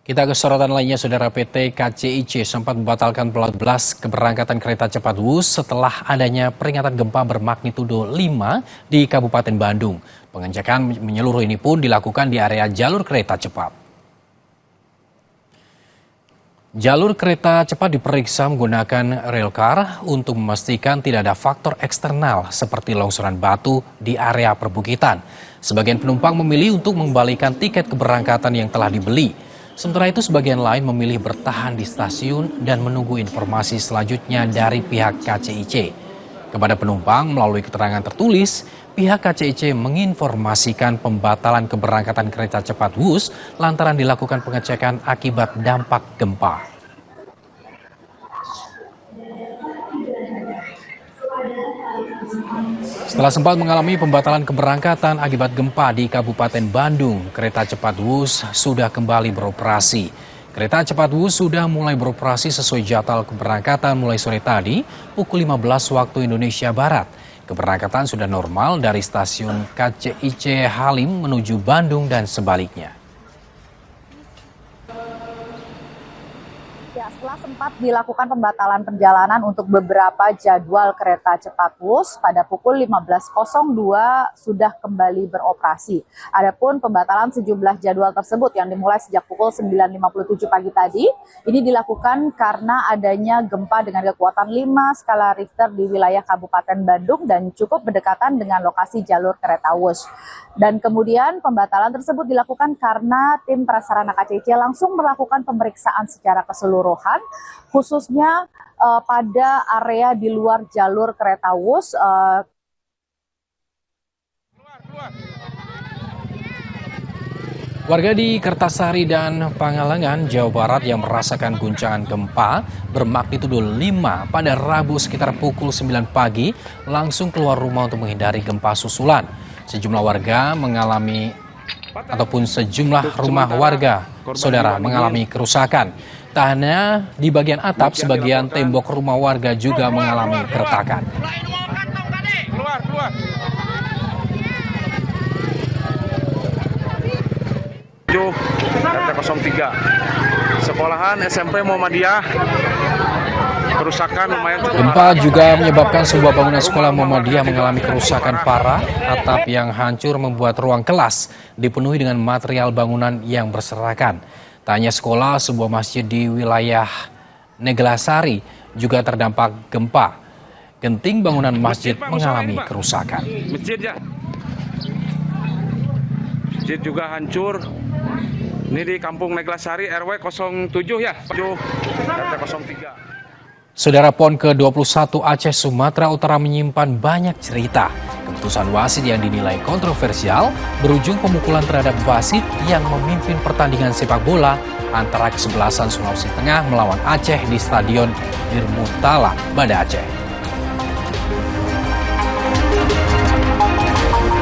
Kita ke sorotan lainnya, Saudara. PT KCIC sempat membatalkan pelat belas keberangkatan kereta cepat Wus setelah adanya peringatan gempa bermagnitudo 5 di Kabupaten Bandung. Pengecekan menyeluruh ini pun dilakukan di area jalur kereta cepat. Jalur kereta cepat diperiksa menggunakan railcar untuk memastikan tidak ada faktor eksternal seperti longsoran batu di area perbukitan. Sebagian penumpang memilih untuk mengembalikan tiket keberangkatan yang telah dibeli. Sementara itu sebagian lain memilih bertahan di stasiun dan menunggu informasi selanjutnya dari pihak KCIC. Kepada penumpang melalui keterangan tertulis, pihak KCIC menginformasikan pembatalan keberangkatan kereta cepat Wus lantaran dilakukan pengecekan akibat dampak gempa. Setelah sempat mengalami pembatalan keberangkatan akibat gempa di Kabupaten Bandung, kereta cepat Wus sudah kembali beroperasi. Kereta cepat Wus sudah mulai beroperasi sesuai jadwal keberangkatan mulai sore tadi, pukul 15 waktu Indonesia Barat. Keberangkatan sudah normal dari stasiun KCIC Halim menuju Bandung dan sebaliknya. Ya, setelah sempat dilakukan pembatalan perjalanan untuk beberapa jadwal kereta cepat Wus, pada pukul 15.02 sudah kembali beroperasi. Adapun pembatalan sejumlah jadwal tersebut yang dimulai sejak pukul 9.57 pagi tadi, ini dilakukan karena adanya gempa dengan kekuatan 5 skala Richter di wilayah Kabupaten Bandung dan cukup berdekatan dengan lokasi jalur kereta Wus. Dan kemudian pembatalan tersebut dilakukan karena tim prasarana KCIC langsung melakukan pemeriksaan secara keseluruhan, khususnya pada area di luar jalur kereta Wus. Warga di Kertasari dan Pangalengan, Jawa Barat yang merasakan guncangan gempa bermagnitudo 5 pada Rabu sekitar pukul 9 pagi langsung keluar rumah untuk menghindari gempa susulan. Sejumlah warga sejumlah rumah warga, saudara, mengalami kerusakan. Tak hanya di bagian atap, sebagian tembok rumah warga juga mengalami keretakan. RT 03 sekolahan SMP Muhammadiyah, kerusakan lumayan. Gempa juga menyebabkan sebuah bangunan sekolah Muhammadiyah mengalami kerusakan parah. Atap yang hancur membuat ruang kelas dipenuhi dengan material bangunan yang berserakan. Tak hanya sekolah, sebuah masjid di wilayah Neglasari juga terdampak gempa. Genting bangunan masjid mengalami kerusakan. Masjid juga hancur. Ini di Kampung Neglasari RW 07 ya, RT 03. Saudara, PON ke-21 Aceh Sumatera Utara menyimpan banyak cerita. Keputusan wasit yang dinilai kontroversial berujung pemukulan terhadap wasit yang memimpin pertandingan sepak bola antara kesebelasan Sulawesi Tengah melawan Aceh di Stadion Irmutala, Banda Aceh.